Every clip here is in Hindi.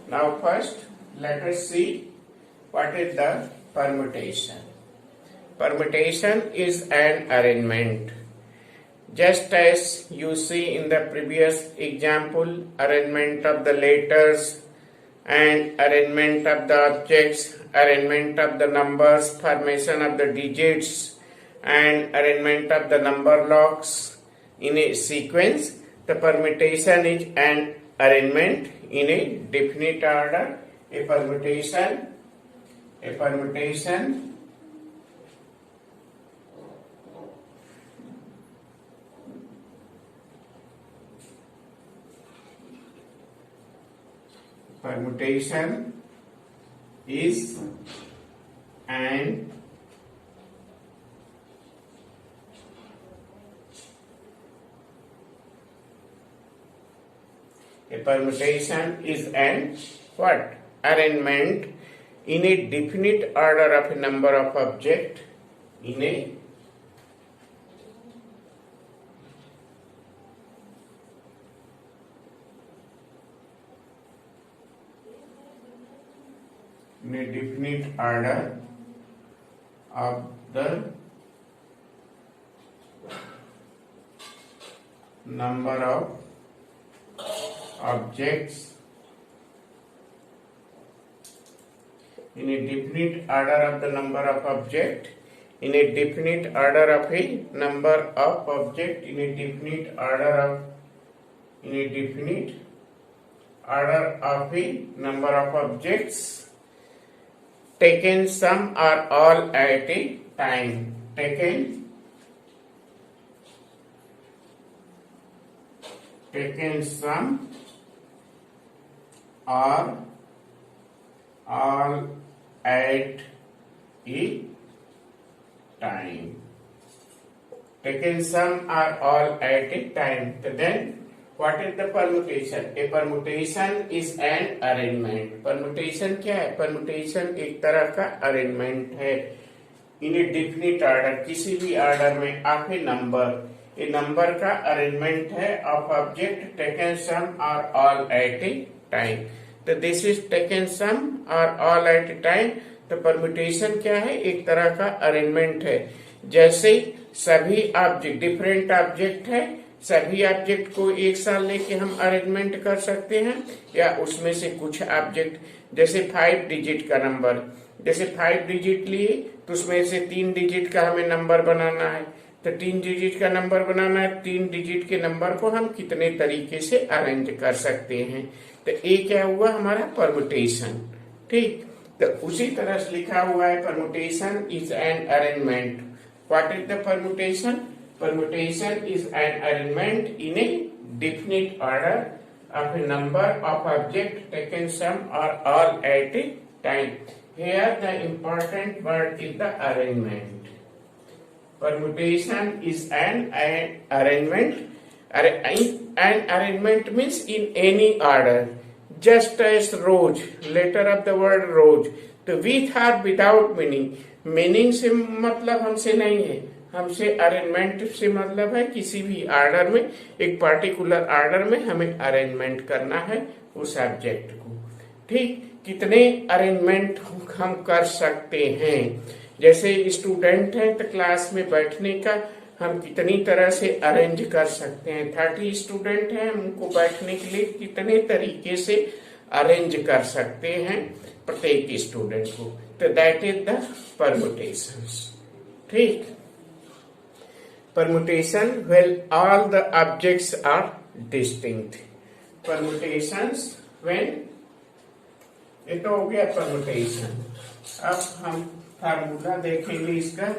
Now first let us see what is the permutation. Permutation is an arrangement. Just as you see in the previous example, arrangement of the letters and arrangement of the objects, arrangement of the numbers, formation of the digits and arrangement of the number locks in a sequence. The permutation is an arrangement in a definite order. A permutation is an what? Arrangement in a definite order of a number of objects in a definite order of the number of objects in a definite order of the number of object in a definite order of a number of object in a definite order of a number of objects taken some or all at a time. Taken some or all at a time. Taken some or all at a time. So then what is the permutation? A permutation is an arrangement. Permutation क्या है? Permutation एक तरह का arrangement है. In a definite order, किसी भी order में of a number. A number का arrangement है of object taken some or all at a time. तो this is taken some or all at a time. तो permutation क्या है? एक तरह का arrangement है. जैसे सभी ऑब्जेक्ट डिफरेंट ऑब्जेक्ट है, सभी ऑब्जेक्ट को एक साथ लेके हम अरेंजमेंट कर सकते हैं, या उसमें से कुछ ऑब्जेक्ट जैसे 5 डिजिट का नंबर, जैसे 5 डिजिट लिए तो उसमें से 3 डिजिट का हमें नंबर बनाना है, तो 3 डिजिट का नंबर बनाना है, 3 डिजिट के नंबर को हम कितने तरीके से अरेंज कर सकते हैं. तो ये क्या हुआ? हमारा परमुटेशन. ठीक, तो उसी तरह से लिखा हुआ है permutation is an arrangement. What is the permutation? Permutation is an arrangement in a definite order of a number of objects taken some or all at a time. Here the important word is the arrangement. Permutation is an arrangement. An arrangement means in any order. Just as rows, letter of the word rows. तो with or without meaning. Meaning से मतलब हमसे नहीं है, हमसे अरेंजमेंट से मतलब है किसी भी ऑर्डर में, एक पार्टिकुलर ऑर्डर में हमें अरेंजमेंट करना है उस सब्जेक्ट को. ठीक, कितने अरेंजमेंट हम कर सकते हैं? जैसे स्टूडेंट हैं तो क्लास में बैठने का हम कितनी तरह से अरेंज कर सकते हैं. 30 स्टूडेंट हैं, उनको बैठने के लिए कितने तरीके से अरेंज कर सकते हैं प्रत्येक स्टूडेंट को. तो दैट इज द परमुटेशंस. ठीक, permutation when all the objects are distinct. Permutations when, ये तो हो गया permutation. अब हम फार्मूला देखेंगे इसका.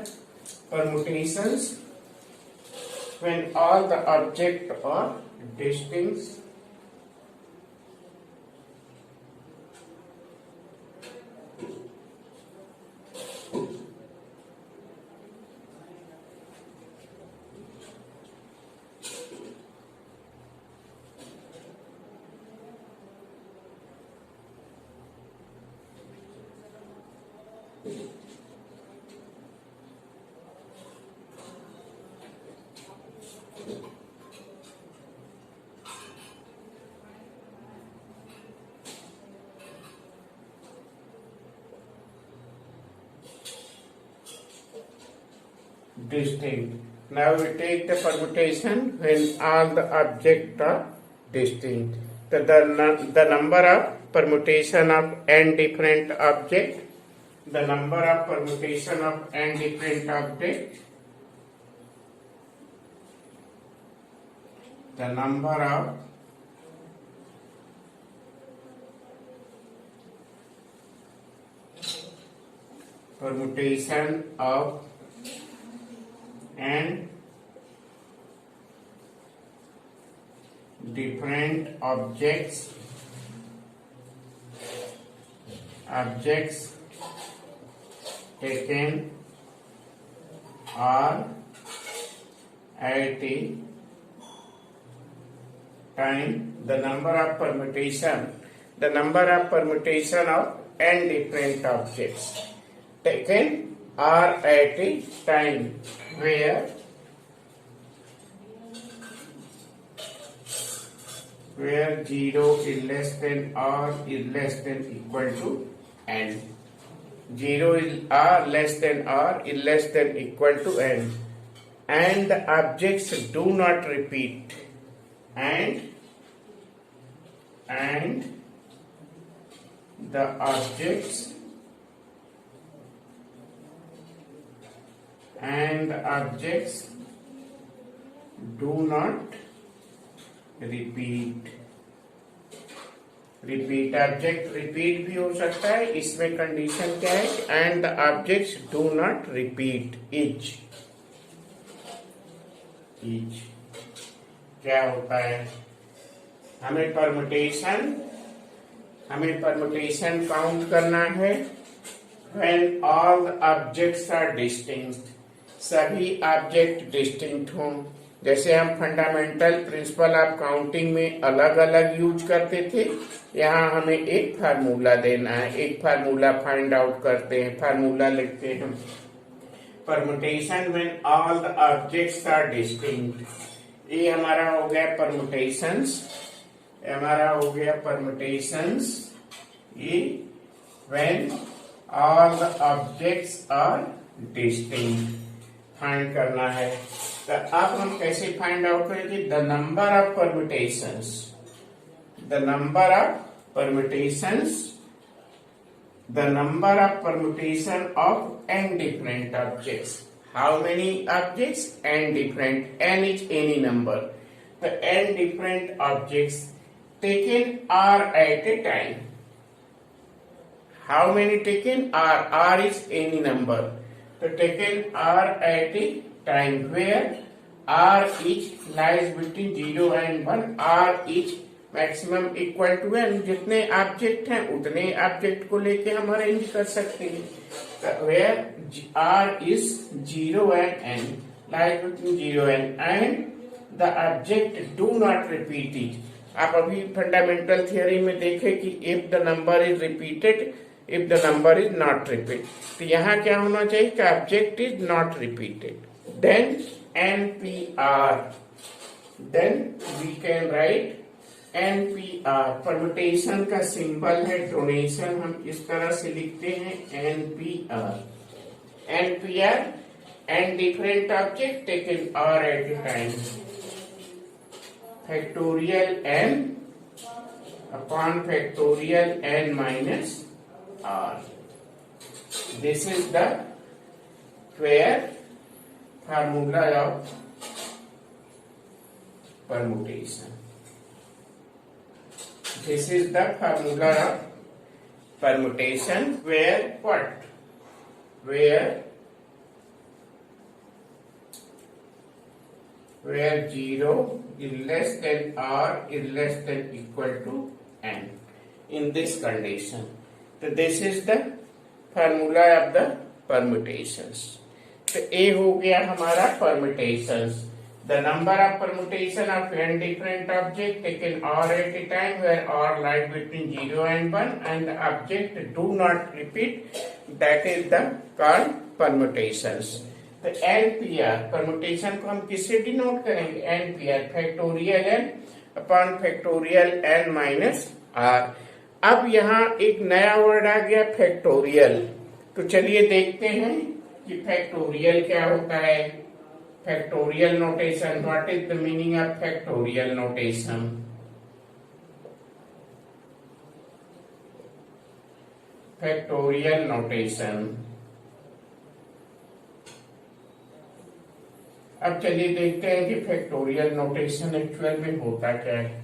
Permutations when all the objects are distinct. distinct. Now we take the permutation when all the objects are distinct. So the number of permutation of n different objects, the number of permutation of n different objects, the number of permutation of n different objects taken are at a time, the number of permutation of n different objects taken are at a time where zero is less than or is less than equal to n. 0 is less than or is less than equal to n, and the objects do not repeat, and the objects do not repeat object repeat भी हो सकता है, इसमें कंडीशन क्या है, and the objects do not repeat each क्या होता है, हमें परमुटेशन काउंट करना है when all the objects are distinct, सभी ऑब्जेक्ट डिस्टिंक्ट हों. जैसे हम फंडामेंटल प्रिंसिपल ऑफ काउंटिंग में अलग अलग यूज करते थे, यहाँ हमें एक फार्मूला देना है, एक फार्मूला फाइंड आउट करते हैं, फार्मूला लिखते हैं permutation when all the objects are distinct. ये हमारा हो गया परमुटेशंस, ये when all the objects are distinct find करना है. तो अब हम कैसे फाइंड आउट करेंगे, the number of permutations of n different objects. How many objects? N different. N is any number. The n different objects taken are at a time. How many taken are? R is any number. The taken are at a time where R each lies between 0 and 1. R each maximum equal to n. जितने ऑब्जेक्ट हैं उतने ऑब्जेक्ट को लेके हम अरेंज कर सकते हैं. Where R is 0 and n lies between 0 and the object do not repeat it. आप अभी फंडामेंटल थियोरी में देखें कि if the number is repeated, if the number is not repeated, तो यहाँ क्या होना चाहिए कि object is not repeated. Then NPR, then we can write NPR. Permutation का सिंबल है डोनेशन, हम इस तरह से लिखते हैं NPR and different object taken R at a time. Factorial n upon factorial n minus R. This is the square formula of permutation. This is the formula of permutation where what? Where 0 is less than or is less than equal to n. In this condition, so this is the formula of the permutations. तो A हो गया हमारा permutations. The number of permutation of n different objects taken R at a time where R lies between 0 and 1 and the object do not repeat, that is the called permutations. तो NPR परमुटेशन को हम किससे डिनोट करेंगे, NPR factorial n upon factorial n minus R. अब यहाँ एक नया वर्ड आ गया फैक्टोरियल. तो चलिए देखते हैं कि फैक्टोरियल क्या होता है, factorial notation. What is the meaning of factorial notation? Factorial notation. अब चलिए देखते हैं कि फैक्टोरियल नोटेशन एक्चुअल में होता क्या है।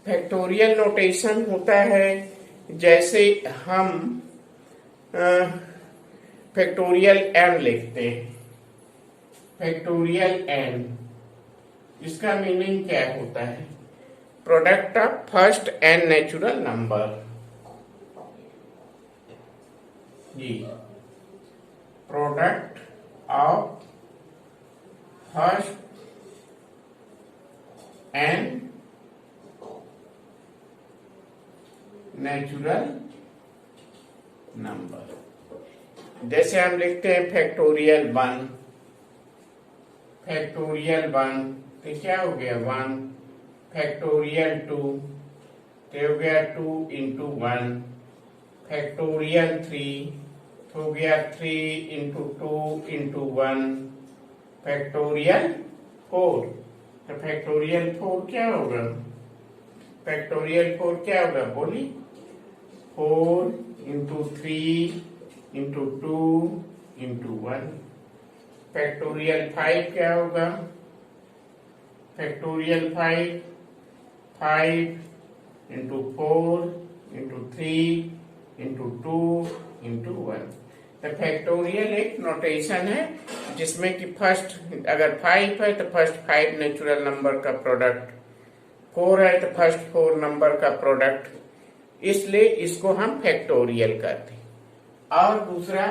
फैक्टोरियल नोटेशन होता है जैसे हम फैक्टोरियल n लिखते हैं, फैक्टोरियल n, इसका मीनिंग क्या होता है? Product of first n natural number. जी, product of first n natural number. जैसे हम लिखते हैं फैक्टोरियल 1, फैक्टोरियल 1 तो क्या हो गया 1, फैक्टोरियल 2 तो हो गया 2 इंटू 1, फैक्टोरियल 3 तो हो गया 3 इंटू 2 इंटू 1, फैक्टोरियल 4 तो फैक्टोरियल 4 क्या होगा, फैक्टोरियल 4 क्या होगा बोली, 4 इंटू 3 इंटू 2 इंटू 1, फैक्टोरियल 5 क्या होगा, factorial 5 5 into 4 into 3 into 2 into 1। तो फैक्टोरियल एक नोटेशन है जिसमें कि फर्स्ट अगर 5 है तो फर्स्ट 5 नेचुरल नंबर का प्रोडक्ट, 4 है तो फर्स्ट 4 नंबर का प्रोडक्ट, इसलिए इसको हम फैक्टोरियल करते हैं। और दूसरा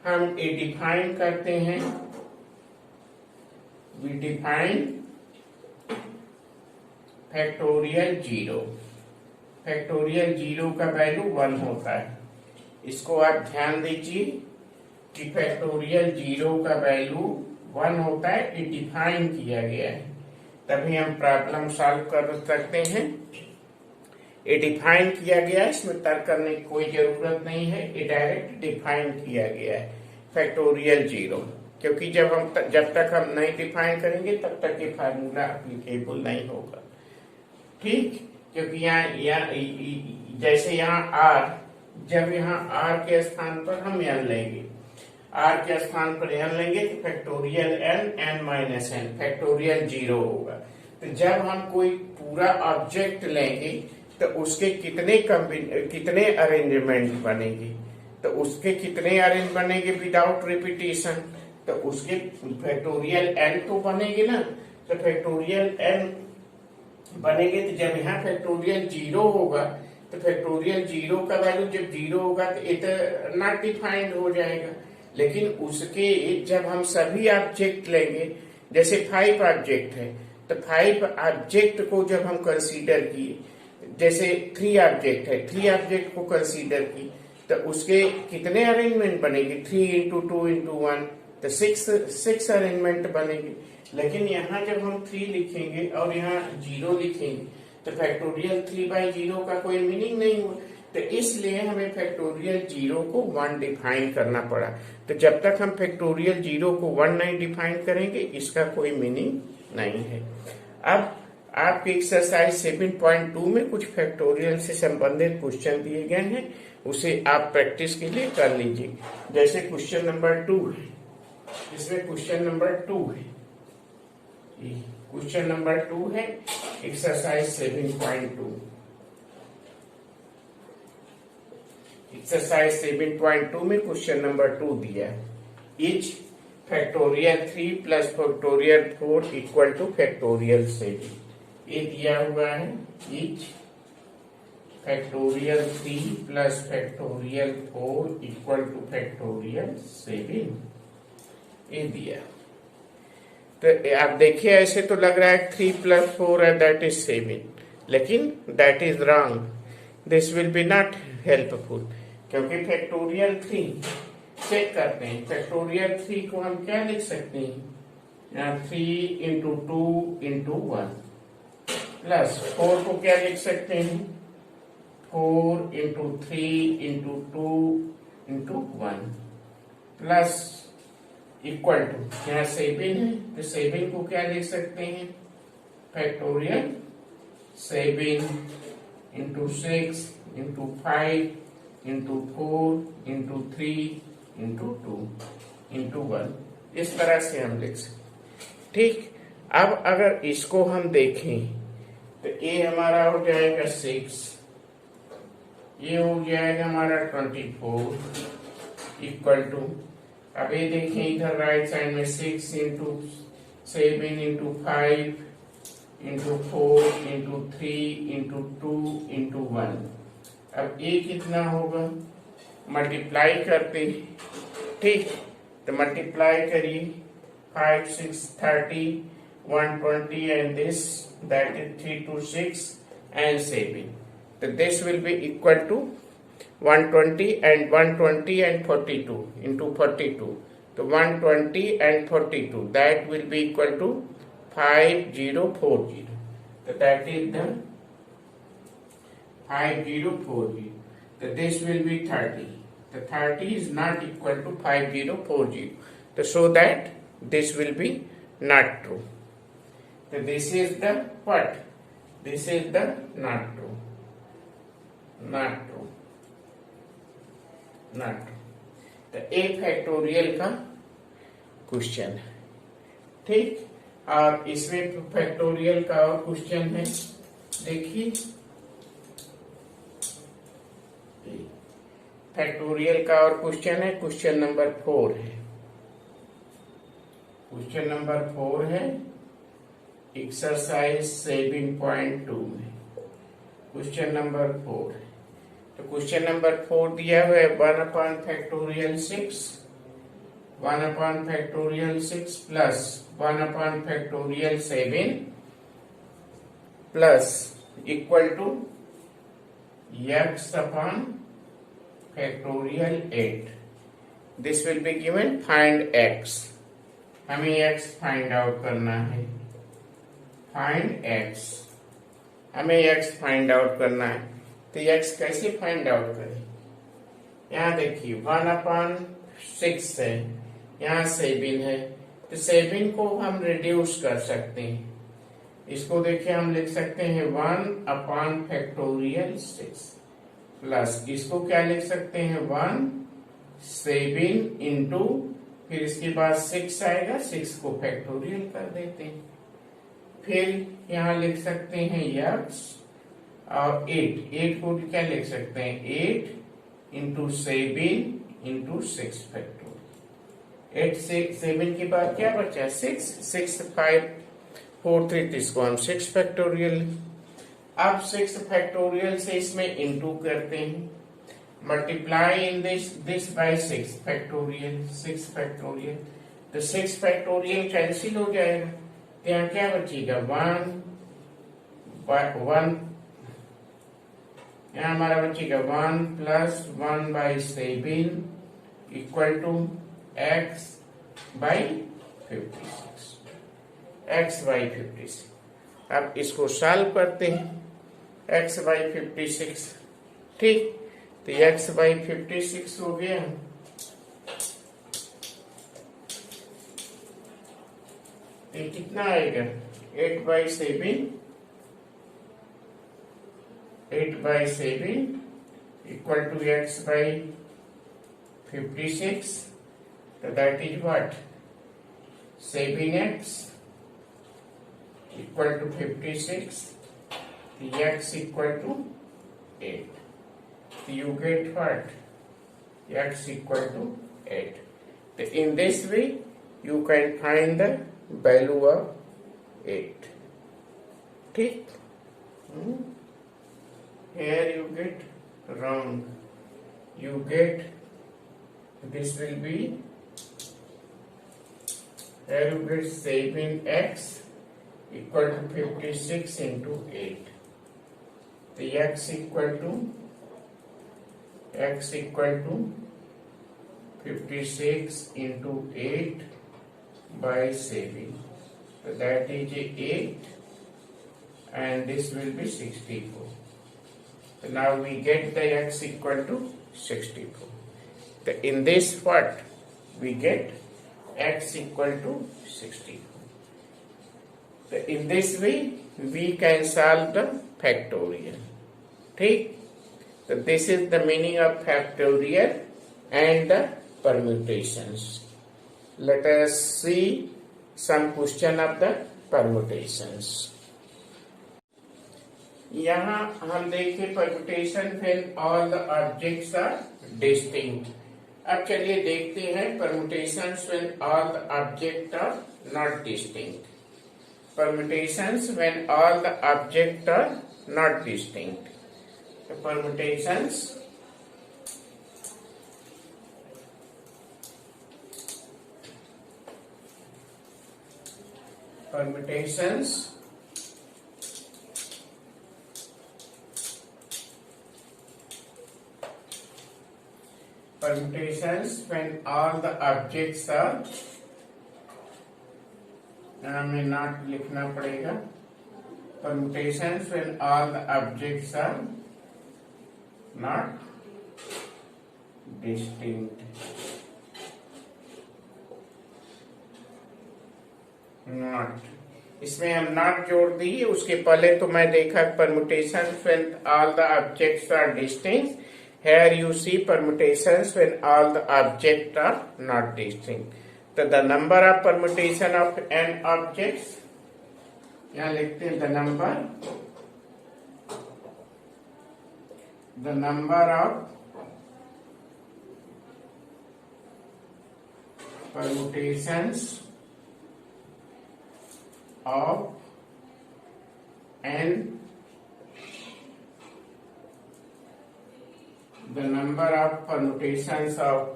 हम डिफाइन करते हैं, वी डिफाइन फैक्टोरियल 0। फैक्टोरियल 0 का वैल्यू 1 होता है। इसको आप ध्यान दीजिए कि फैक्टोरियल 0 का वैल्यू 1 होता है, ये डिफाइन किया गया है, तभी हम प्रॉब्लम सॉल्व कर सकते हैं। ये डिफाइन किया गया है, इसमें तर्क करने की कोई जरूरत नहीं है, ये डायरेक्ट डिफाइन किया गया है फैक्टोरियल 0, क्योंकि जब तक हम नहीं डिफाइन करेंगे तब तक ये फार्मूला एप्लीकेबल नहीं होगा। ठीक, क्योंकि यहाँ जैसे यहाँ r, जब यहाँ r के स्थान पर हम n लेंगे, r के स्थान पर n लेंगे तो factorial n minus n factorial 0 होगा। तो जब हम कोई पूरा ऑब्जेक्ट लेंगे तो उसके कितने अरेंजमेंट बनेंगे, तो उसके कितने अरेंज बनेंगे विदाउट रिपीटेशन, तो उसके फैक्टोरियल n तो बनेंगे ना। तो फैक्टोरियल n बनेंगे तो जब यहाँ फैक्टोरियल 0 होगा तो फैक्टोरियल 0 का वैल्यू जब 0 होगा तो इट नॉट डिफाइंड हो जाएगा। लेकिन उसके जब हम सभी ऑब्जेक्ट लेंगे, जैसे 5 ऑब्जेक्ट है तो 5 ऑब्जेक्ट को जब हम कंसीडर किए, जैसे 3 ऑब्जेक्ट है, 3 ऑब्जेक्ट को कंसीडर की तो उसके कितने अरेंजमेंट बनेंगे, 3 इंटू 2 इंटू 1 तो 6 अरेंजमेंट बनेंगे। लेकिन यहाँ जब हम 3 लिखेंगे और यहाँ 0 लिखेंगे तो फैक्टोरियल 3/0 का कोई मीनिंग नहीं हुआ, तो इसलिए हमें फैक्टोरियल 0 को 1 डिफाइन करना पड़ा। तो जब तक हम फैक्टोरियल 0 को 1 नहीं डिफाइन करेंगे इसका कोई मीनिंग नहीं है। अब आपके एक्सरसाइज 7.2 में कुछ फैक्टोरियल से संबंधित क्वेश्चन दिए गए हैं, उसे आप प्रैक्टिस के लिए कर लीजिए। जैसे क्वेश्चन नंबर 2 है, इसमें क्वेश्चन नंबर 2 है, क्वेश्चन नंबर 2 है एक्सरसाइज 7.2। एक्सरसाइज 7.2 में क्वेश्चन नंबर 2 दिया है, etch factorial 3 plus factorial 4 equal two factorial 7। ये दिया हुआ है, etch factorial 3 plus factorial 4 equal two factorial 7, ये दिया। तो आप देखिए ऐसे तो लग रहा है 3 प्लस 4 है दैट इज 7, लेकिन that is wrong, this will B not helpful, क्योंकि फैक्टोरियल 3 चेक करते हैं। फैक्टोरियल 3 को हम क्या लिख सकते हैं, 3 इंटू 2 इंटू 1 प्लस 4 को क्या लिख सकते हैं, 4 into 3 into 2 into 1 plus equal to, यहाँ 7 है तो 7 को क्या लिख सकते हैं, factorial 7 into 6 into 5 into 4 into 3 into 2 into 1, इस तरह से हम लिख सकते। ठीक, अब अगर इसको हम देखें तो ये हमारा हो जाएगा 6, ये हो जाएगा हमारा 24 इक्वल टू, अब ये देखें इधर राइट साइड में 6 into 7 into 5 into 4 into 3 into 2 into 1, अब ये कितना होगा, मल्टीप्लाई करते हैं। ठीक, तो मल्टीप्लाई करिए, 5 6 30 120 and this, that is 3 to 6 and 7. So this will be equal to 120 and 120 and 42 into 42. So 120 and 42, that will be equal to 5040. So that is the 5040. So this will be 30. The 30 is not equal to 5040. So show that this will be not true. So this is the what? This is the not true. Not true. Not true. तो ए फैक्टोरियल का क्वेश्चन है। ठीक, और इसमें फैक्टोरियल का और क्वेश्चन है, देखिए फैक्टोरियल का और क्वेश्चन है, क्वेश्चन नंबर 4 है। क्वेश्चन नंबर 4 है एक्सरसाइज 7.2 में, क्वेश्चन नंबर 4। तो क्वेश्चन नंबर 4 दिया हुआ है 1 upon factorial 6, 1 upon factorial 6 plus 1 upon factorial 7 plus equal to x upon factorial 8। This will be given, find x, हमें x फाइंड आउट करना है, फाइंड x, हमें x फाइंड आउट करना है। तो x कैसे फाइंड आउट करें, यहाँ देखिए 1 अपॉन 6 है, यहाँ 7 है, तो 7 को हम रिड्यूस कर सकते हैं। इसको देखिए हम लिख सकते हैं 1 अपॉन फैक्टोरियल 6 प्लस, इसको क्या लिख सकते हैं 1 7 इंटू, फिर इसके बाद 6 आएगा, 6 को फैक्टोरियल कर देते हैं, फिर यहाँ लिख सकते हैं x और 8 को क्या लिख सकते हैं 8 इंटू 7 इंटू 6 फैक्टोरियल। 8 से 7 के बाद क्या बचा 6, 6 5 4 3, इसको हम 6 फैक्टोरियल। अब 6 फैक्टोरियल से इसमें इंटू करते हैं, multiply in this by 6 factorial, 6 factorial, तो 6 फैक्टोरियल कैंसिल हो जाएगा, यहाँ क्या बचेगा 1, यहाँ हमारा बचेगा 1 plus 1 by 7 equal to x by 56, x by 56। अब इसको सॉल्व करते हैं, x बाई 56। ठीक, तो x बाई 56 हो गया, ये कितना आएगा 8 by 7 equal to x by 56, तो that is what 7x equal to 56, x equal to 8, you get what x equal to 8. So in this way you can find the value of 8. ठीक, here you get wrong, you get this will be, here you get 7x equal to 56 into 8, the x equal to 56 into 8 by 7, so that is 8 and this will be 64. So now we get the x equal to 64. So in this what we get x equal to 64. So in this way we can solve the factorial. ठीक, so this is the meaning of factorial and the permutations. Let us see some question of the permutations. यहाँ हम देखें permutation when all the objects are distinct. अब चलिए देखते हैं permutations when all the objects are not distinct. Permutations when all the objects are not distinct. The permutations when all the objects are, हमें नॉट लिखना पड़ेगा. Permutations when all the objects are not distinct. Not, इसमें हम नॉट जोड़ दिए. उसके पहले तो मैं देखा permutations when all the objects are distinct. Here you see permutations when all the objects are not distinct. So the number of permutation of n objects, यहाँ लिखते हैं the number of permutations of n, the number of permutations of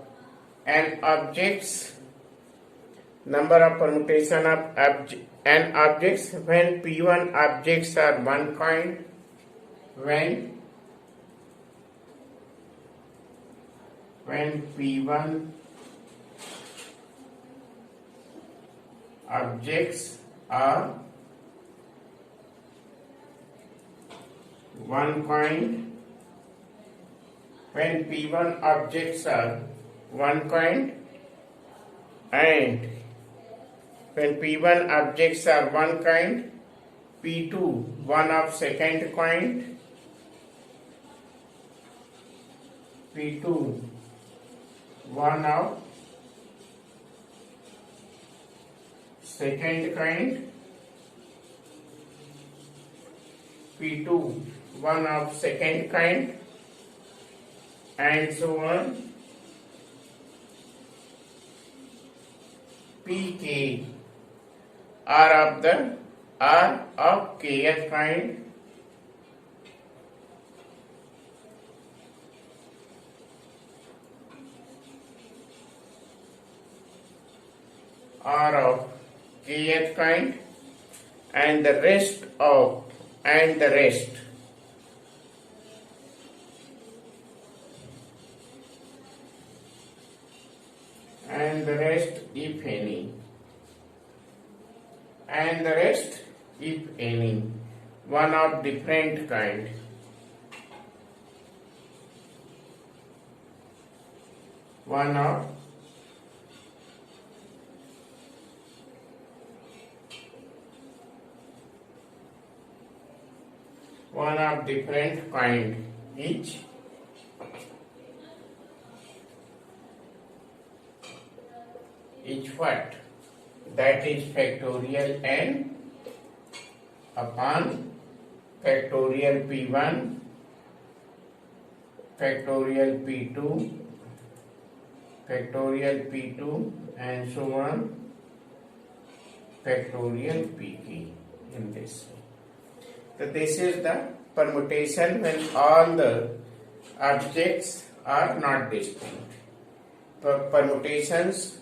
n objects, number of permutation of n objects when p1 objects are one kind, when p1 objects are one kind, when p1 objects are one kind, and when p1 objects are one kind, p2 one of second kind, p2 one of second kind, p2 one of second kind, and so on. pk are of kth kind, are of kth kind, and the rest if any, one of different kind. One of different kind each. Each what? That is factorial n upon factorial p1, factorial p2, and so on, factorial pk, in this way. So this is the permutation when all the objects are not distinct. So permutations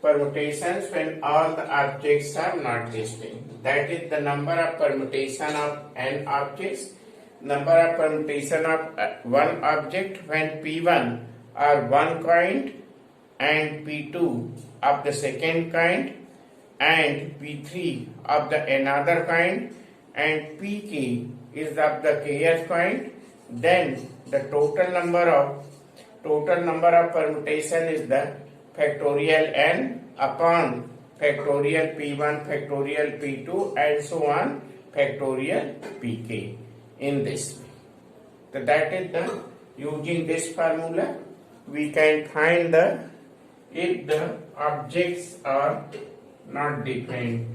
when all the objects are not distinct. That is the number of permutation of n objects. Number of permutation of one object when p1 are one kind, and p2 of the second kind, and p3 of the another kind, and pk is of the kth kind. Then the total number of permutation is the factorial n upon factorial p1 factorial p2 and so on factorial pk in this way. So that is the using this formula we can find the if the objects are not different.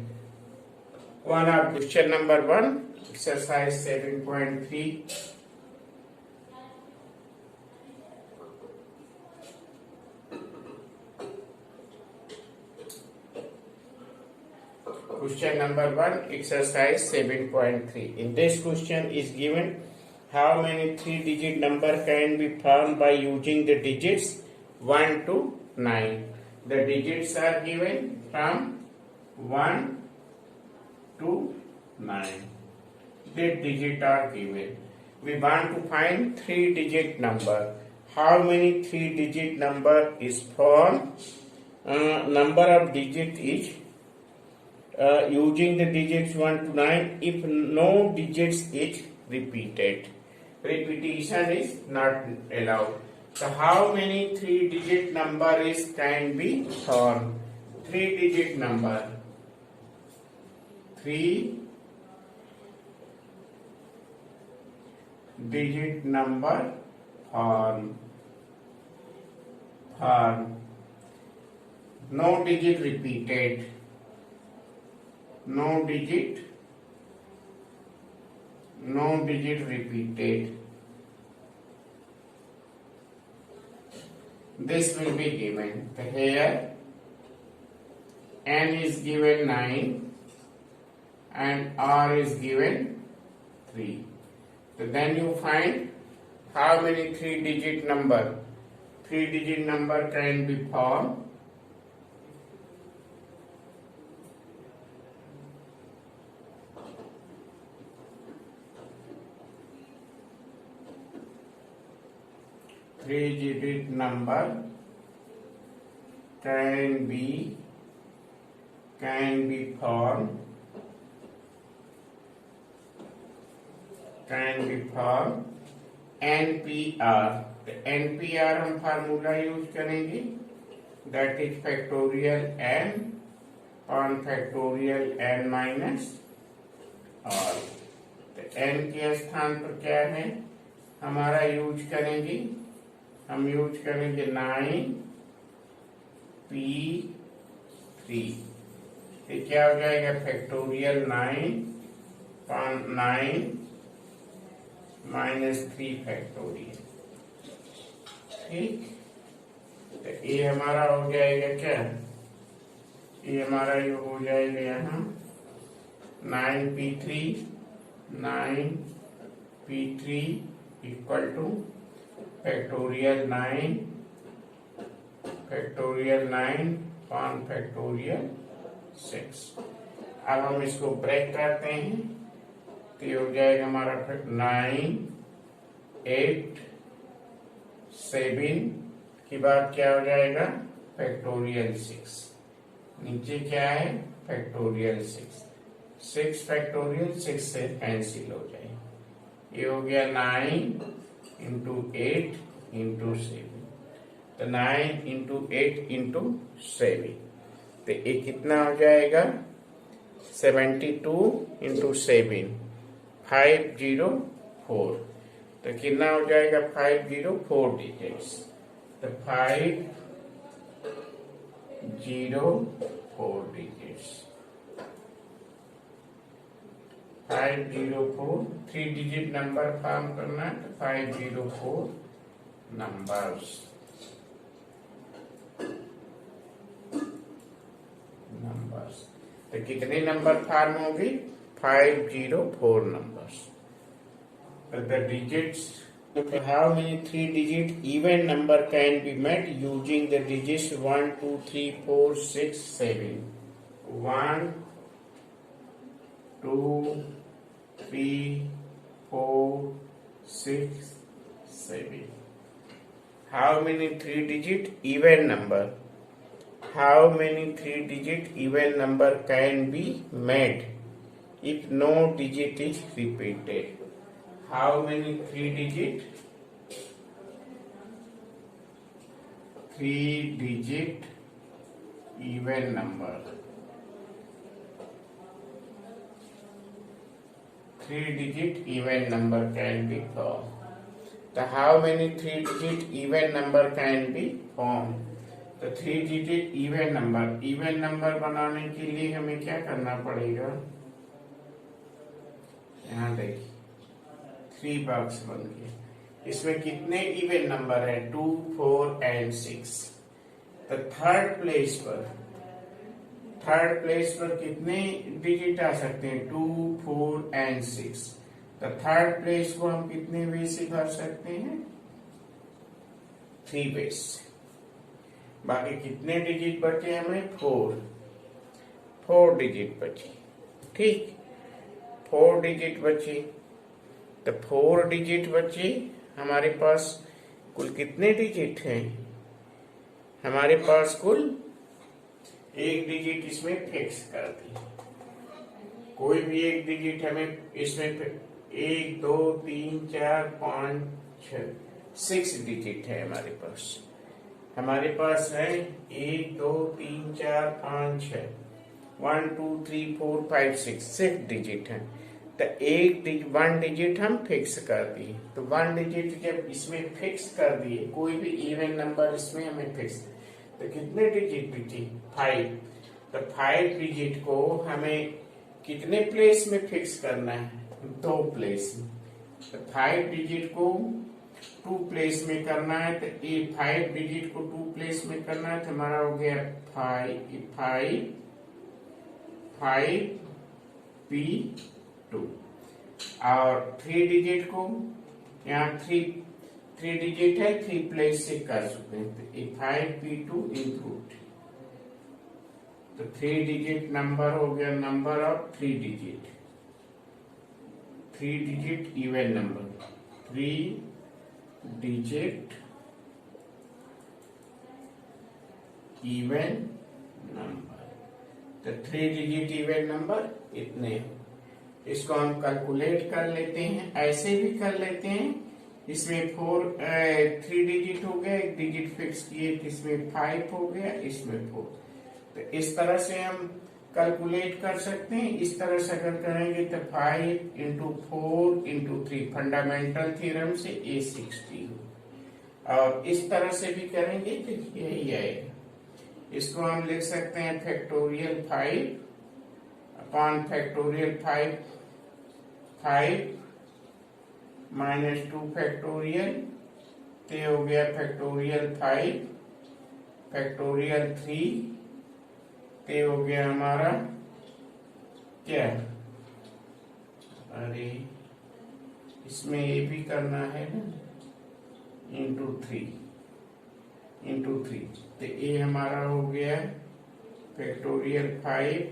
One of question number 1 exercise 7.3. Question number 1 exercise 7.3. In this question is given how many 3-digit number can be found by using the digits 1 to 9. The digits are given from 1 to 9. The digits are given. We want to find 3-digit number. How many 3-digit number is formed? Number of digits is using the digits 1 to 9 if no digits is repeated. Repetition is not allowed. So how many 3-digit number is can be formed? 3-digit number. 3-digit number form. No digit repeated. No digit repeated. This will be given. Here n is given 9 and r is given 3. So then you find how many 3-digit number. 3-digit number can be formed. Three-digit number can be formed NPR. तो NPR हम फार्मूला यूज करेंगे that is factorial n on factorial n minus r. तो n के स्थान पर क्या है हमारा यूज करेंगे हम यूज करेंगे 9p3. ये क्या हो जाएगा फैक्टोरियल 9 माइनस 3 फैक्टोरियल. ठीक. तो ये हमारा हो जाएगा क्या ये हमारा ये हो जाएगा यहाँ 9p3 इक्वल टू फैक्टोरियल 9 पान फैक्टोरियल 6. अब हम इसको ब्रेक करते हैं तो ये हो जाएगा हमारा 9 8 7 के बाद क्या हो जाएगा फैक्टोरियल 6. नीचे क्या है फैक्टोरियल 6 फैक्टोरियल 6 से कैंसिल हो जाएगा. ये हो गया 9 इंटू 8 इंटू 7. तो 9 इंटू 8 इंटू 7 तो ये कितना हो जाएगा 72 इंटू 7 504. तो कितना हो जाएगा 504 डिजिट्स. तो 504 डिजिट्स 504 3-digit नंबर फॉर्म करना है तो 504 नंबर्स. तो कितने नंबर फॉर्म होगी 504 numbers. The digits. How many 3-digit even number can be met using the digits 1 2 3 4 6 7. 1 2 3 4 6 7. How many 3-digit even number? How many 3-digit even number can be made if no digit is repeated? How many 3-digit 3-digit even number. 3-digit even number can be formed. So how many 3-digit even number can be formed? तो 3-digit even number बनाने के लिए हमें क्या करना पड़ेगा? यहाँ देखिए 3 बॉक्स बन गए। इसमें कितने इवन नंबर है? 2, 4 एंड 6। तो थर्ड प्लेस पर कितने डिजिट आ सकते हैं? 2, 4 एंड 6। तो थर्ड प्लेस को हम कितने वे से भर सकते हैं? 3 वे से। बाकी कितने डिजिट बचे हमें? 4 डिजिट बचे। ठीक, 4 डिजिट बचे। तो 4 डिजिट बचे हमारे पास। कुल कितने डिजिट हैं हमारे पास? कुल 1 डिजिट इसमें फिक्स कर दी। कोई भी 1 डिजिट हमें इसमें 1, 2, 3, 4, 5, 6 डिजिट है हमारे पास। हमारे पास है 1, 2, 3, 4, 5, 6, 1, 2, 3, 4, 5, 6 डिजिट है। तो 1 डिजिट हम फिक्स कर दिए। तो 1 डिजिट जब इसमें फिक्स कर दिए, कोई भी इवन नंबर इसमें हमें फिक्स, तो कितने डिजिट बचे? 5। तो 5 डिजिट को हमें कितने प्लेस में फिक्स करना है? 2 प्लेस में। तो 5 डिजिट को 2 प्लेस में करना है। तो ये 5 डिजिट को 2 प्लेस में करना है। तो हमारा हो गया 5P2। और 3 डिजिट को यहाँ 3 डिजिट है, 3 प्लेस से कर चुके हैं। तो ये 5P2 इंक्लूड। तो 3 डिजिट नंबर हो गया, number of 3 digit even number. 3 digit even number. तो 3 डिजिट इवन नंबर इतने। इसको हम कैलकुलेट कर लेते हैं, ऐसे भी कर लेते हैं। इसमें 3 डिजिट हो गया, 1 डिजिट फिक्स किए, इसमें 5 हो गया, इसमें 4। तो इस तरह से हम कैलकुलेट कर सकते हैं। इस तरह से अगर करेंगे तो 5 × 4 × 3 फंडामेंटल थ्योरम से ये 60 हो। और इस तरह से भी करेंगे तो यही आएगा। इसको हम लिख सकते हैं factorial 5 upon factorial 5 minus 2 factorial. तो हो गया फैक्टोरियल 5 फैक्टोरियल 3। ते हो गया हमारा क्या? अरे इसमें ये भी करना है ना, इंटू 3। तो ये हमारा हो गया फैक्टोरियल 5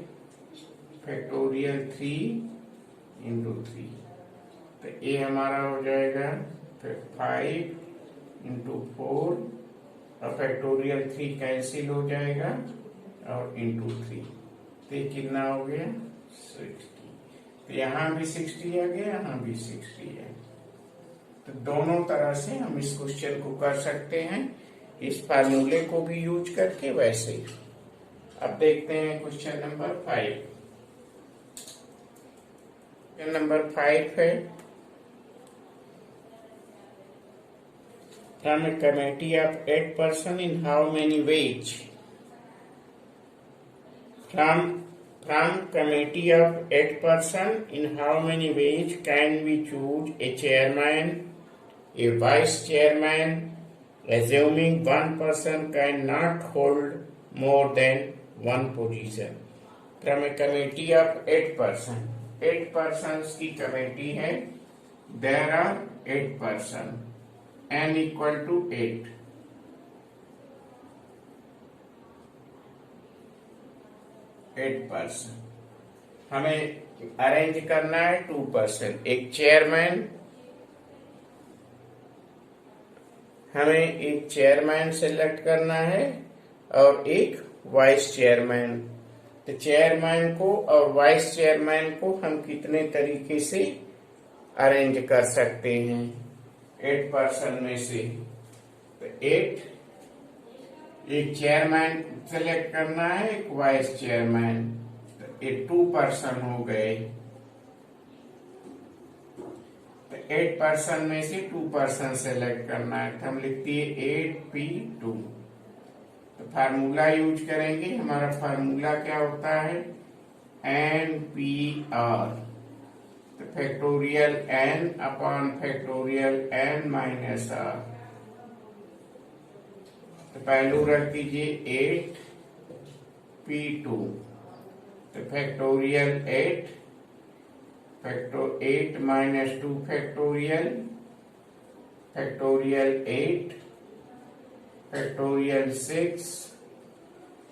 फैक्टोरियल 3 × 3। तो ये हमारा हो जाएगा 5 × 4 और फैक्टोरियल 3 कैंसिल हो जाएगा और इंटू 3। तो ये कितना हो गया? 60। तो यहाँ भी 60 आ गया, यहाँ भी 60 है। तो दोनों तरह से हम इस क्वेश्चन को कर सकते हैं, इस फार्मूले को भी यूज करके वैसे ही। अब देखते हैं क्वेश्चन नंबर 5। क्वेश्चन नंबर 5 है, from A committee of 8 person in how many ways? From committee of 8 person, in how many ways can we choose a chairman, a vice chairman, assuming one person cannot hold more than one position? From a committee of 8 person, 8 persons की कमेटी है। There are 8 person, n equal to 8। हमें अरेंज करना है 2 पर्सन, एक चेयरमैन, हमें एक चेयरमैन सेलेक्ट करना है और एक वाइस चेयरमैन। तो चेयरमैन को और वाइस चेयरमैन को हम कितने तरीके से अरेंज कर सकते हैं 8 पर्सन में से? तो 8 एक चेयरमैन सेलेक्ट करना है, एक वाइस चेयरमैन, तो ये 2 पर्सन हो गए। तो 8 पर्सन में से 2 पर्सन सेलेक्ट करना है, तो हम लिखते हैं 8p2। तो फार्मूला यूज करेंगे। हमारा फार्मूला क्या होता है, NPR। तो factorial n upon factorial n minus r। तो पहलू रख दीजिए 8p2, तो फैक्टोरियल 8 माइनस 2 फैक्टोरियल 8 फैक्टोरियल 6,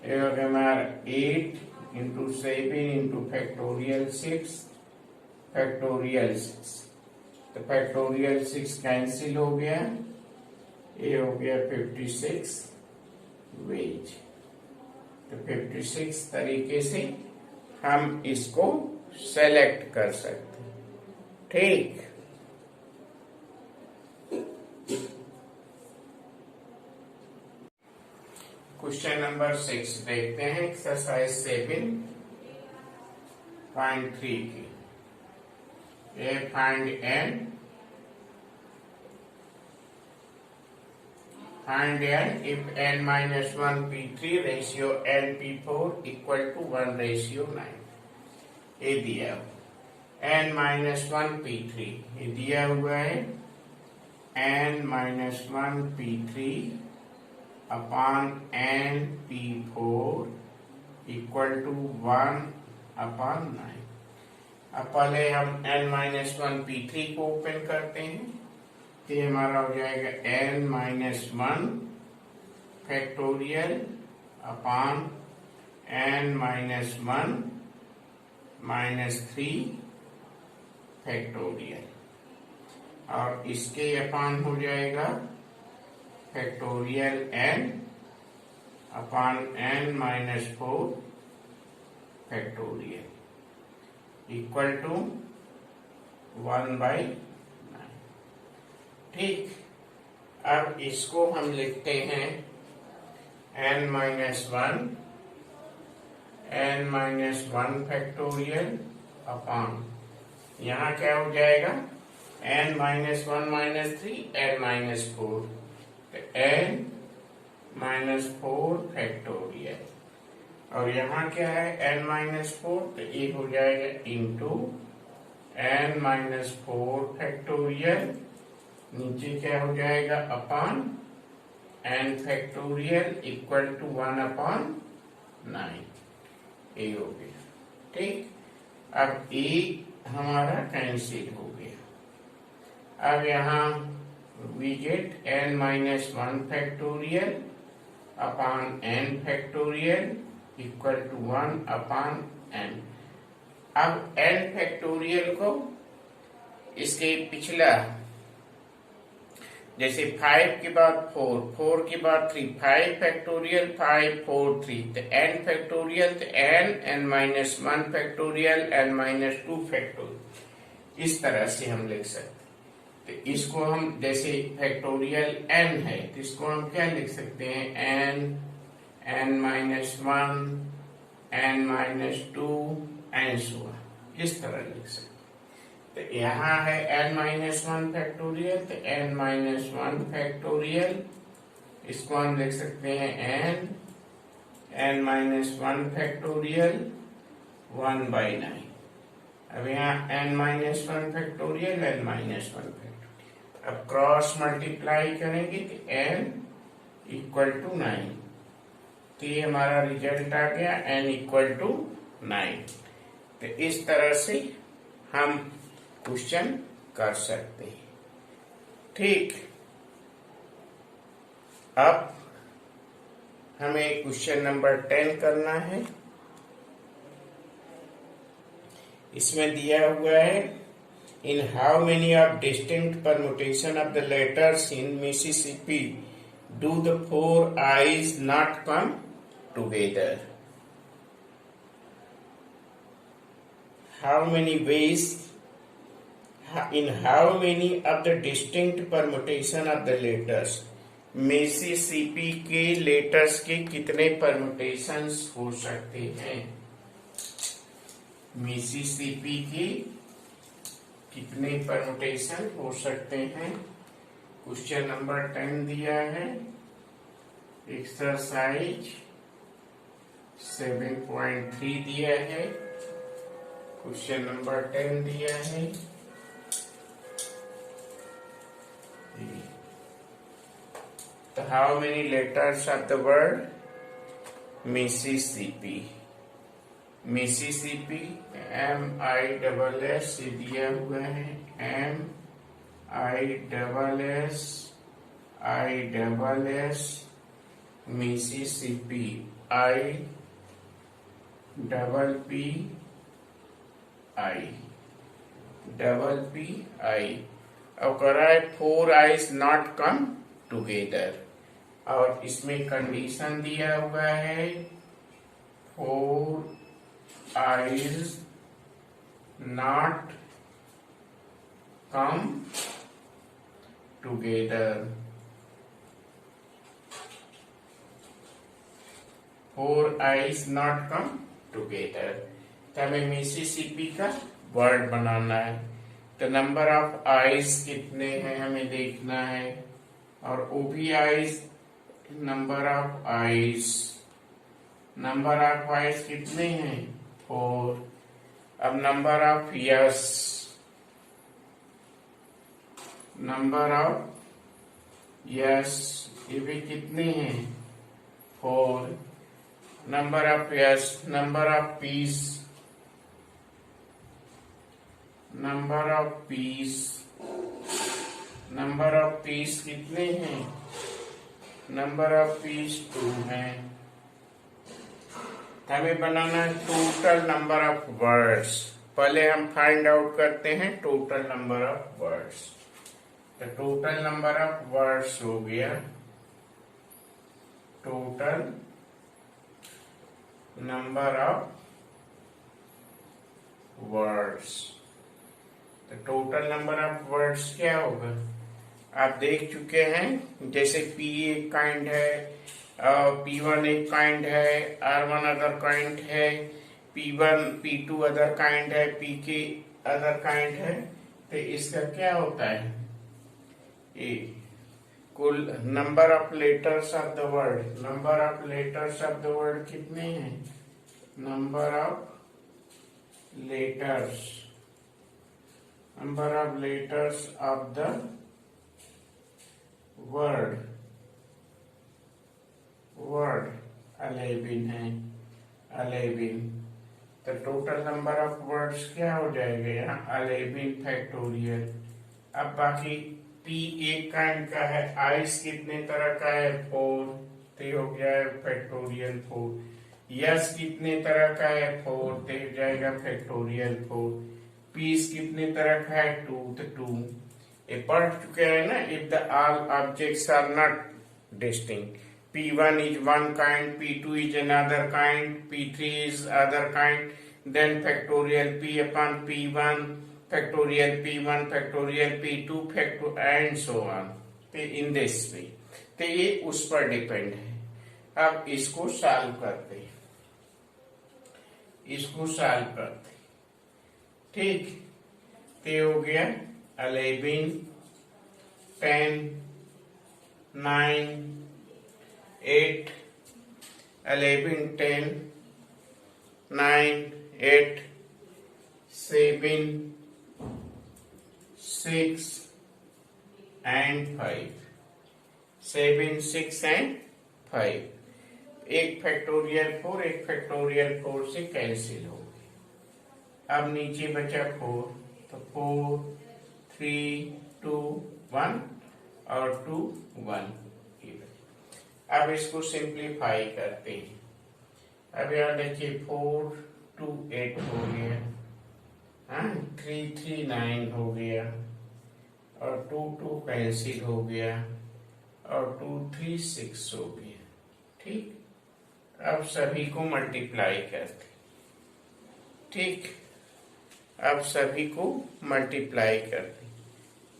ये हो गया हमारा 8 इंटू 7 इंटू फैक्टोरियल 6 फैक्टोरियल 6। तो फैक्टोरियल 6 कैंसिल हो गया, ये हो गया 56 वेज। तो 56 तरीके से हम इसको सेलेक्ट कर सकते हैं। ठीक, क्वेश्चन नंबर 6 देखते हैं, एक्सरसाइज 7.3 की। ए find n if n minus 1 p3 ratio n p4 equal to 1 ratio 9। ये दिया n minus 1 p3, ये दिया हुआ है n minus 1 p3 upon n p4 equal to 1 upon 9। अब पहले हम n minus 1 p3 को ओपन करते हैं, तो हमारा हो जाएगा n minus 1 factorial upon n minus 1 minus 3 factorial, और इसके अपॉन हो जाएगा factorial n upon n minus 4 factorial equal to 1/9। ठीक, अब इसको हम लिखते हैं n minus 1 फैक्टोरियल अपॉन, यहाँ क्या हो जाएगा n minus 1 minus 3 n minus 4, तो n minus 4 फैक्टोरियल, और यहाँ क्या है n minus 4, तो ये हो जाएगा इंटू n minus 4 फैक्टोरियल, नीचे क्या हो जाएगा upon n factorial equal to 1 upon 9। ये हो गया। ठीक, अब ए हमारा कैंसिल हो गया। अब यहाँ we get n minus 1 factorial upon n factorial equal to 1 upon n। अब n फैक्टोरियल को इसके पिछला, जैसे 5 के बाद 4, 4 के बाद 3, 5 फैक्टोरियल 5 4 3, तो n फैक्टोरियल, तो n minus 1 factorial n minus 2 factorial, इस तरह से हम लिख सकते। तो इसको हम, जैसे फैक्टोरियल n है, तो इसको हम क्या लिख सकते हैं, n minus 1 n minus 2 n सो, इस तरह लिख सकते। तो यहाँ है n माइनस 1 फैक्टोरियल, तो n माइनस 1 फैक्टोरियल, इसको हम लिख सकते हैं n माइनस 1 फैक्टोरियल 1/9। अब यहाँ n minus 1 factorial n minus 1 factorial, अब क्रॉस मल्टीप्लाई करेंगे तो n इक्वल टू 9, तो ये हमारा रिजल्ट आ गया n इक्वल टू 9। तो इस तरह से हम क्वेश्चन कर सकते हैं। ठीक, अब हमें क्वेश्चन नंबर 10 करना है। इसमें दिया हुआ है, in how many of distinct permutation of the letters in Mississippi do the 4 eyes not come together? How many ways, in how many of the distinct permutation of the letters Mississippi के लेटर्स के कितने परम्यूटेशंस हो सकते हैं? मिसिसिपी के कितने परम्यूटेशन हो सकते हैं? क्वेश्चन नंबर 10 दिया है, एक्सरसाइज 7.3 दिया है, क्वेश्चन नंबर 10 दिया है। So how many letters of the word Mississippi? Mississippi, MISS दिया हुआ है, MISS Mississippi, IPPI। अब कह रहा है 4 eyes not come together, और इसमें कंडीशन दिया हुआ है 4 eyes not come together। 4 eyes not come together। तो हमें मिसिसिपी का वर्ड बनाना है, तो नंबर ऑफ आइज कितने हैं हमें देखना है, और ओबी आइज नंबर ऑफ आइज कितने हैं? 4। अब नंबर ऑफ यस ये भी कितने हैं? 4। Number of yes, number of peace कितने हैं? नंबर ऑफ पीस 2 हैं। हमें बनाना है टोटल नंबर ऑफ वर्ड्स। पहले हम फाइंड आउट करते हैं टोटल नंबर ऑफ वर्ड्स। तो टोटल नंबर ऑफ वर्ड्स हो गया, टोटल नंबर ऑफ वर्ड्स। तो टोटल नंबर ऑफ वर्ड्स क्या होगा? आप देख चुके हैं, जैसे P एक काइंड है, P1 एक काइंड है, R1 अदर काइंड है, P2 अदर काइंड है, Pk अदर काइंड है। तो इसका क्या होता है? ए कुल number of letters of the word, कितने हैं? Number of letters of the word 11 है, 11। तो टोटल नंबर ऑफ वर्ड्स क्या हो जाएगा यहाँ? 11 फैक्टोरियल। अब बाकी P एक काइंड का है, आइस कितने तरह का है? 4, तो हो गया है फैक्टोरियल 4। यस कितने तरह का है? 4, तो हो जाएगा फैक्टोरियल 4। पीस कितने तरह का है? 2, तो 2। ये पढ़ चुके हैं ना, if the all objects are not distinct, P1 is one kind, P2 is another kind, P3 is other kind, then factorial P upon P1, factorial P1, factorial P2, and so on, in this way। तो ये उस पर डिपेंड है। अब इसको सॉल्व करते, ठीक। तो हो गया 11, 10, 9, 8, 11, 10, 9, 8, 7, 6 and 5, 7, 6 and 5। एक फैक्टोरियल 4, एक फैक्टोरियल 4 से कैंसिल हो गई। अब नीचे बचा 4, तो 4, 3, 2, 1 और 2, 1। अब इसको सिंप्लीफाई करते हैं। अब यहाँ देखिए 4, 2, 8 हो गया, 3, 3, 9 हो गया, और 2, 2 कैंसिल हो गया, और 2, 3, 6 हो गया, ठीक। अब सभी को मल्टीप्लाई करते, ठीक। अब सभी को मल्टीप्लाई करते,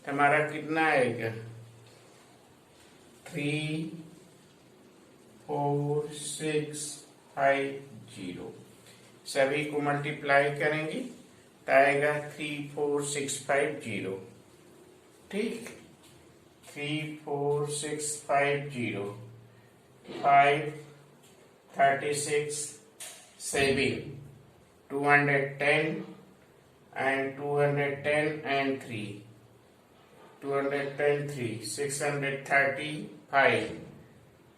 हमारा कितना आएगा? 34650। सभी को मल्टीप्लाई करेंगे तो आएगा 34650। ठीक, 34650, 536 7, 210 and 210 and 3, 210 3, 635,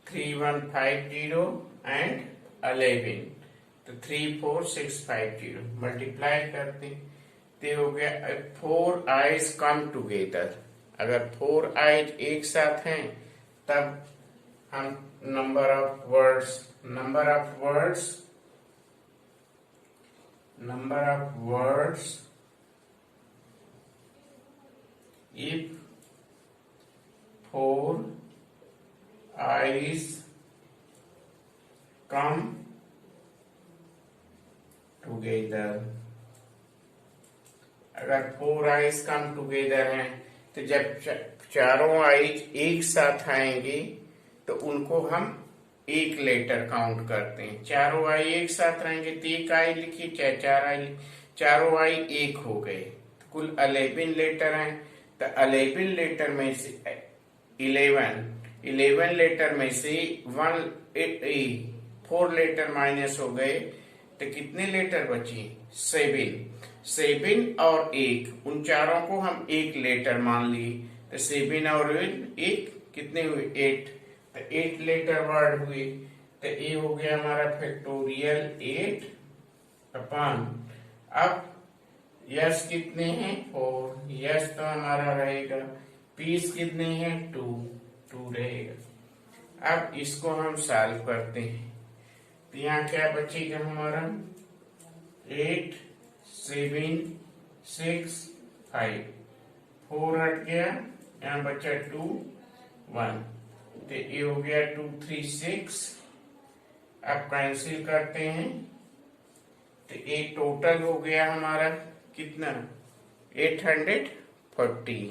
3150 and 11। तो 34650 मल्टीप्लाई करते तो हो गया 4 आइज कम टुगेदर। अगर 4 आइज एक साथ हैं तब हम number of words if 4 eyes come together। अगर 4 eyes come together हैं तो जब चारों आइज एक साथ आएंगे तो उनको हम एक लेटर काउंट करते हैं। चारों आई एक साथ रहेंगे तो एक आई लिखिए, चाहे चारों आई एक हो गए तो कुल 11 लेटर हैं। तो 11 लेटर में से 11 लेटर में से 4 लेटर माइनस हो गए तो कितने लेटर बचे? 7 और 1, उन चारों को हम एक लेटर मान लिए तो 7 और 1 कितने हुए? 8। तो 8 लेटर वर्ड हुए। तो ये हो गया हमारा फैक्टोरियल 8 अपॉन। अब यस कितने हैं? 4। यस तो हमारा रहेगा। पीस कितने हैं? 2 रहेगा। अब इसको हम सॉल्व करते हैं तो यहाँ क्या बचेगा हमारा? 8 7 6 5, 4 हट गया, यहाँ बचा 2 1। तो ये हो गया 2 3 6। अब कैंसिल करते हैं तो ये टोटल हो गया हमारा कितना? 840।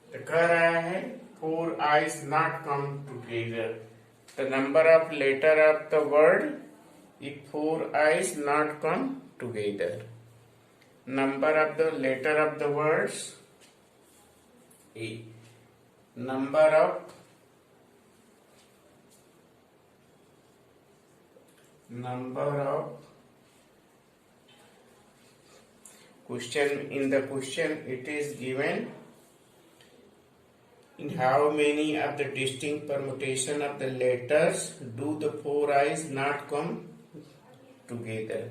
तो कह रहा है 4 eyes not come together। The number of letter of the word if 4 eyes not come together। Number of the letter of the words, number of question, in the question it is given in how many of the distinct permutation of the letters do the 4 eyes not come together।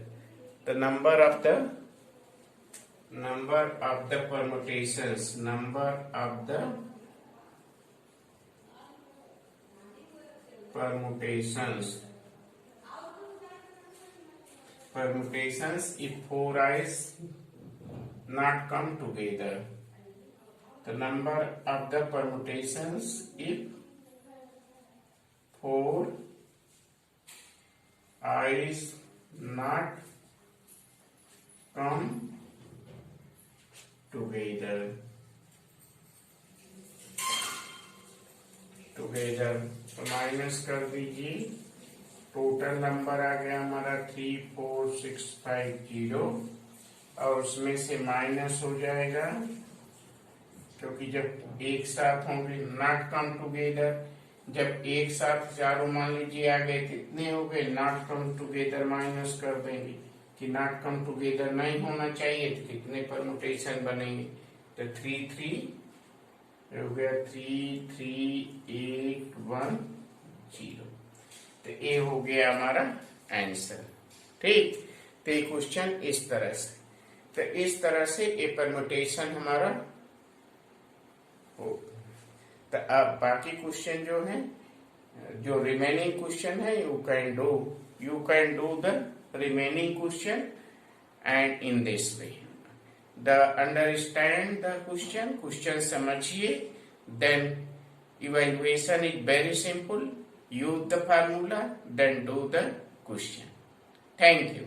The number of the permutations, if 4 eyes not come together। The number of the permutations if 4 eyes not come together। तो माइनस कर दीजिए, टोटल नंबर आ गया हमारा 34650 और उसमें से माइनस हो जाएगा क्योंकि जब एक साथ होंगे नॉट कम टुगेदर। जब एक साथ चारों मान लीजिए आ गए कितने हो गए? नॉट कम टुगेदर माइनस कर देंगे कि नॉट कम टुगेदर नहीं होना चाहिए तो कितने परमुटेशन बनेंगे? तो 3 3 हो गया, 33810। तो ये हो गया हमारा आंसर। ठीक, तो ये क्वेश्चन इस तरह से, तो इस तरह से ये परमुटेशन हमारा हो। तो अब बाकी क्वेश्चन जो है, जो रिमेनिंग क्वेश्चन है, you can do the remaining question and in this way. The understand the question समझिए, then evaluation is very simple. Use the formula, then do the question. Thank you.